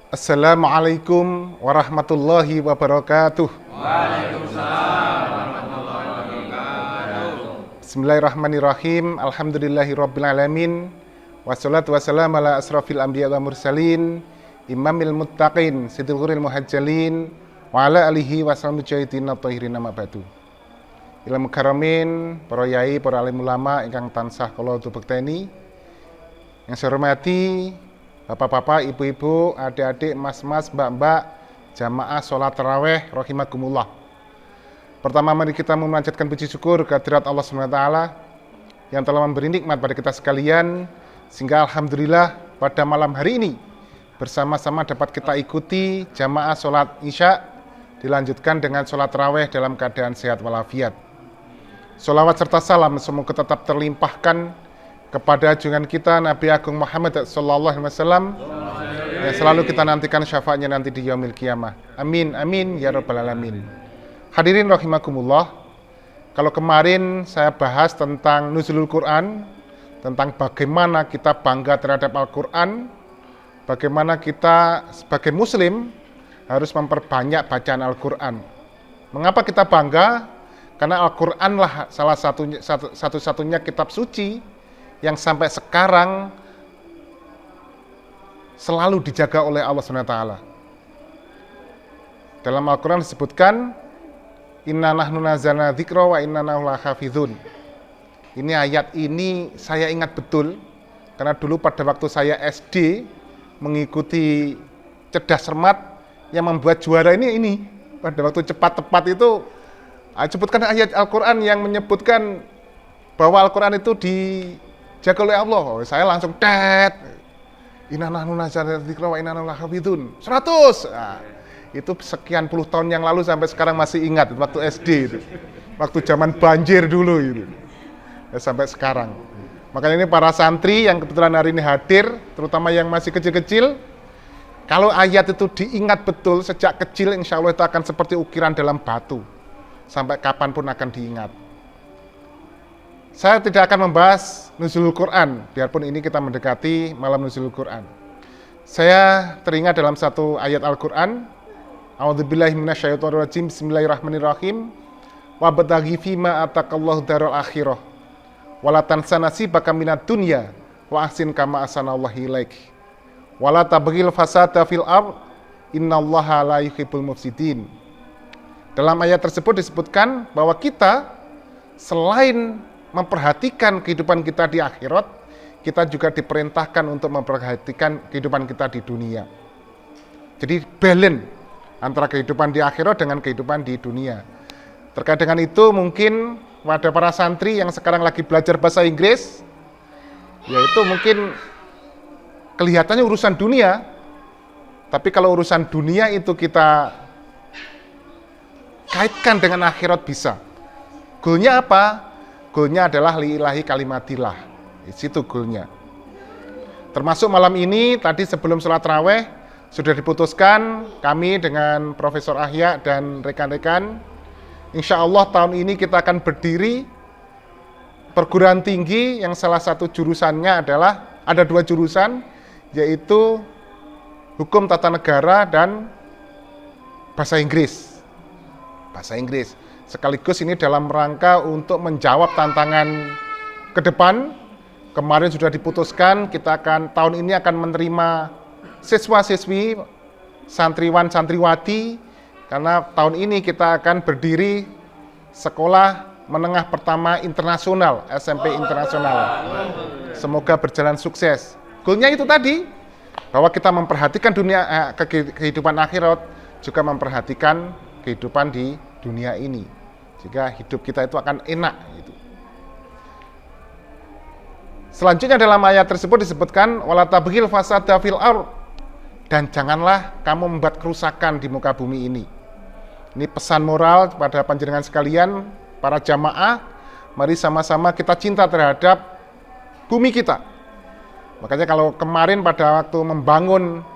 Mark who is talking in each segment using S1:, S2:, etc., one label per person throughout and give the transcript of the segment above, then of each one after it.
S1: Assalamualaikum warahmatullahi wabarakatuh.
S2: Waalaikumsalam warahmatullahi wabarakatuh.
S1: Bismillahirrahmanirrahim. Alhamdulillahirabbil alamin. Wassalatu wassalamu ala asrofil anbiya wa mursalin, imamil muttaqin, sidil ghuril muhajjalin, wa ala alihi wassalam mujahidin at-tahirin amma ba'du. Ilmu karamin, para yai, para alim ulama ingkang tansah kula bekteni. Yang saya hormati bapak-bapak, ibu-ibu, adik-adik, mas-mas, mbak-mbak, jamaah sholat tarawih rahimakumullah. Pertama mari kita memanjatkan puji syukur kehadirat Allah SWT yang telah memberi nikmat pada kita sekalian, sehingga alhamdulillah pada malam hari ini bersama-sama dapat kita ikuti jamaah sholat isya dilanjutkan dengan sholat tarawih dalam keadaan sehat walafiat. Sholawat serta salam semoga tetap terlimpahkan kepada junjungan kita Nabi Agung Muhammad SAW yang selalu kita nantikan syafaatnya nanti di yaumil qiyamah. Amin, amin, ya rabbal alamin. Hadirin rahimakumullah, kalau kemarin saya bahas tentang nuzulul Quran, tentang bagaimana kita bangga terhadap Al-Quran, bagaimana kita sebagai muslim harus memperbanyak bacaan Al-Quran. Mengapa kita bangga? Karena Al-Quran lah salah satu-satunya kitab suci yang sampai sekarang selalu dijaga oleh Allah SWT. Dalam Al-Quran disebutkan, Inna nahnu nazzalna dzikra wa inna lahu lahafizun. Ini ayat ini saya ingat betul, karena dulu pada waktu saya SD mengikuti cerdas cermat, yang membuat juara ini pada waktu cepat tepat itu sebutkan ayat Al-Quran yang menyebutkan bahwa Al-Quran itu dijaga oleh Allah. Saya langsung Inna nahnu nazzalna dzikra wa inna lahu lahafizun 100. Itu sekian puluh tahun yang lalu sampai sekarang masih ingat waktu SD itu. Waktu zaman banjir dulu itu. Sampai sekarang. Makanya ini para santri yang kebetulan hari ini hadir, terutama yang masih kecil-kecil, kalau ayat itu diingat betul sejak kecil, insya Allah itu akan seperti ukiran dalam batu. Sampai kapanpun akan diingat. Saya tidak akan membahas nuzulul Quran, biarpun ini kita mendekati malam nuzulul Quran. Saya teringat dalam satu ayat Al-Quran, A'udzubillahi minasyaitonirrajim, bismillahirrahmanirrahim, wabtaghi fima atakallahu daral akhirah, wala tansa nasibaka minad dunya, wa ahsin kama ahsanallahu ilaik, wala tabghil fasada fil ard, innallaha la yuhibbul mufsidin. Dalam ayat tersebut disebutkan bahwa kita selain memperhatikan kehidupan kita di akhirat, kita juga diperintahkan untuk memperhatikan kehidupan kita di dunia. Jadi balance antara kehidupan di akhirat dengan kehidupan di dunia. Terkait dengan itu mungkin pada para santri yang sekarang lagi belajar bahasa Inggris, yaitu mungkin kelihatannya urusan dunia, tapi kalau urusan dunia itu kita kaitkan dengan akhirat bisa. Goalnya apa? Goalnya adalah lillahi kalimatillah. Di situ goalnya. Termasuk malam ini, tadi sebelum sholat tarawih, sudah diputuskan kami dengan Profesor Ahya dan rekan-rekan, insya Allah tahun ini kita akan berdiri perguruan tinggi yang salah satu jurusannya adalah, ada 2 jurusan, yaitu Hukum Tata Negara dan Bahasa Inggris. Bahasa Inggris. Sekaligus ini dalam rangka untuk menjawab tantangan ke depan. Kemarin sudah diputuskan kita akan tahun ini akan menerima siswa-siswi, santriwan-santriwati, karena tahun ini kita akan berdiri sekolah menengah pertama internasional, SMP internasional. Semoga berjalan sukses. Goalnya itu tadi, bahwa kita memperhatikan dunia kehidupan akhirat, juga memperhatikan kehidupan di dunia ini. Jika hidup kita itu akan enak. Gitu. Selanjutnya dalam ayat tersebut disebutkan, wala tabghil fasada fil ard, dan janganlah kamu membuat kerusakan di muka bumi ini. Ini pesan moral kepada panjenengan sekalian, para jamaah, mari sama-sama kita cinta terhadap bumi kita. Makanya kalau kemarin pada waktu membangun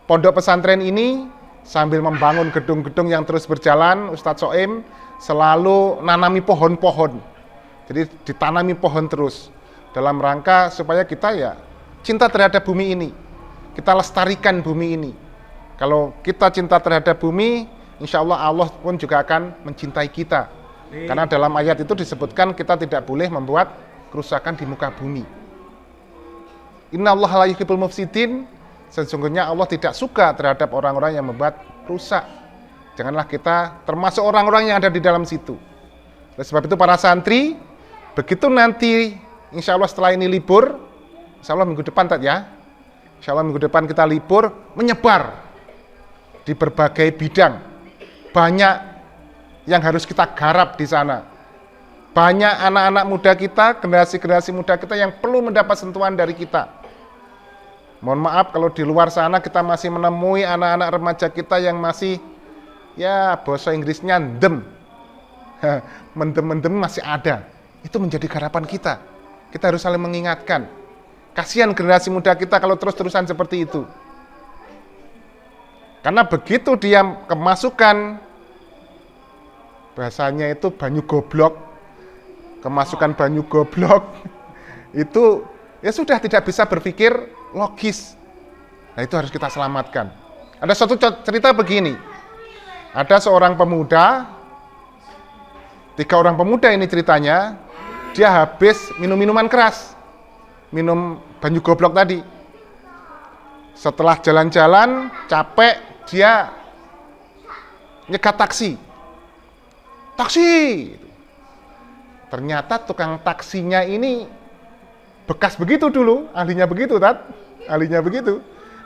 S1: pondok pesantren ini, sambil membangun gedung-gedung yang terus berjalan, Ustadz Soim selalu nanami pohon-pohon. Jadi ditanami pohon terus, dalam rangka supaya kita ya cinta terhadap bumi ini. kita lestarikan bumi ini. Kalau kita cinta terhadap bumi, insya Allah Allah pun juga akan mencintai kita. Karena dalam ayat itu disebutkan kita tidak boleh membuat kerusakan di muka bumi. Innallaha la yuhibbul mufsidin. Sesungguhnya Allah tidak suka terhadap orang-orang yang membuat rusak. Janganlah kita termasuk orang-orang yang ada di dalam situ. Oleh sebab itu para santri, begitu nanti insya Allah setelah ini libur, insya Allah minggu depan ya, insya Allah minggu depan kita libur, menyebar di berbagai bidang. Banyak yang harus kita garap di sana. Banyak anak-anak muda kita, generasi-generasi muda kita yang perlu mendapat sentuhan dari kita. Mohon maaf kalau di luar sana kita masih menemui anak-anak remaja kita yang masih, ya bahasa Inggrisnya ndem. Mendem-mendem masih ada. Itu menjadi garapan kita. Kita harus saling mengingatkan. Kasihan generasi muda kita kalau terus-terusan seperti itu. Karena begitu dia kemasukan, bahasanya itu banyu goblok, kemasukan banyu goblok, itu ya sudah tidak bisa berpikir logis. Nah itu harus kita selamatkan. Ada suatu cerita begini, ada seorang pemuda, 3 orang pemuda ini ceritanya, dia habis minum minuman keras, minum banyu goblok tadi. Setelah jalan-jalan, capek, dia nyegat taksi. Ternyata tukang taksinya ini bekas begitu dulu, ahlinya begitu, ahlinya begitu.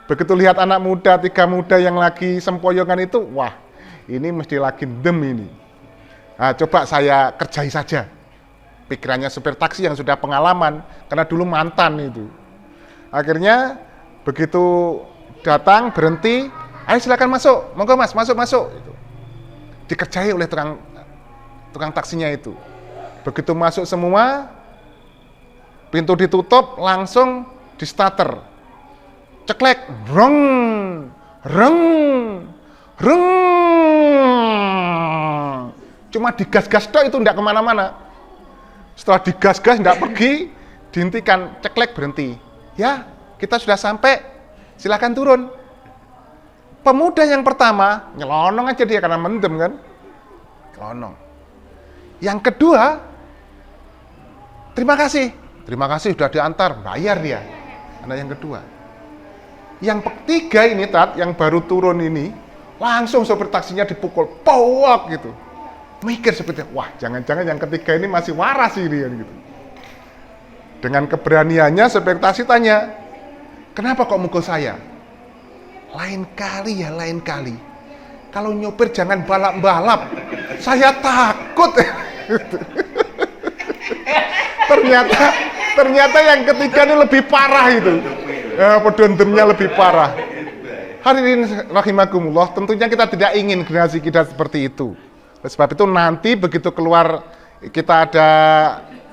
S1: Begitu lihat anak muda, 3 muda yang lagi sempoyongan itu, wah, ini mesti lagi dem ini. Nah, coba saya kerjai saja. Pikirannya supir taksi yang sudah pengalaman, karena dulu mantan itu. Akhirnya begitu datang, berhenti, ayo silakan masuk, monggo mas, masuk. Dikerjai oleh tukang taksinya itu. Begitu masuk semua, pintu ditutup, langsung di starter. Ceklek, reng. Cuma digas-gas tok itu tidak kemana-mana. Setelah digas-gas tidak pergi, dihentikan, ceklek berhenti. Ya, kita sudah sampai, silakan turun. Pemuda yang pertama, nyelonong aja dia karena mendem kan. Nyelonong. Yang kedua, terima kasih sudah diantar, bayar dia. Anak yang kedua. Yang ketiga ini yang baru turun ini, langsung sopir taksinya dipukul, powok gitu. Mikir seperti, wah jangan-jangan yang ketiga ini masih waras ini gitu. Dengan keberaniannya sopir taksi tanya, kenapa kok mukul saya? Lain kali. Kalau nyopir jangan balap-balap. Saya takut. Ternyata yang ketiga ini lebih parah itu. Pedondemnya lebih parah. Hadirin rahimakumullah, tentunya kita tidak ingin generasi kita seperti itu. Sebab itu nanti begitu keluar kita ada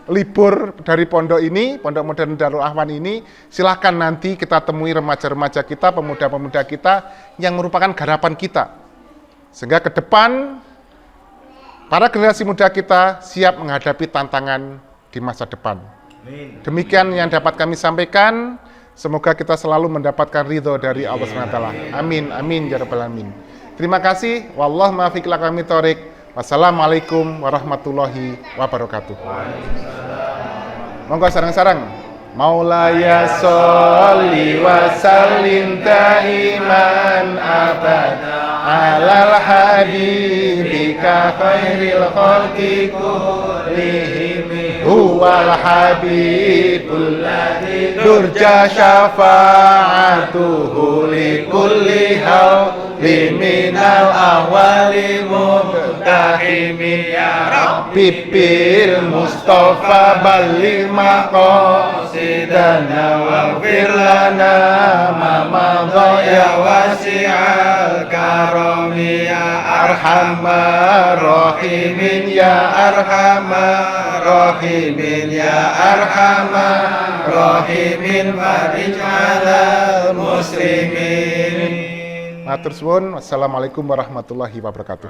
S1: libur dari pondok ini, Pondok Modern Darul Ahwan ini, silakan nanti kita temui remaja-remaja kita, pemuda-pemuda kita yang merupakan garapan kita. Sehingga ke depan para generasi muda kita siap menghadapi tantangan di masa depan. Demikian yang dapat kami sampaikan. Semoga kita selalu mendapatkan ridho dari Allah SWT. Amin, amin, ya rabbal alamin. Terima kasih. Wallahu muwaffiq ila aqwamit thoriq. Wassalamualaikum warahmatullahi wabarakatuh. Monggo sarang-sarang. Maulaya sholli wa sallim daiman abada alal habibika khairil khalqi kullihim huwal habibul ladzi durja syafa'atuhu li kulli hawli minal ahwali muhtahimi ya Rabbi bil Mustafa balligh maqasidana waghfir lana ma madha ya wasi'al karami ya arhamar rahimin ya arhamar rahimin ya arhamar rahimin farij 'alal muslimin. Matur suwun. Wassalamualaikum warahmatullahi wabarakatuh.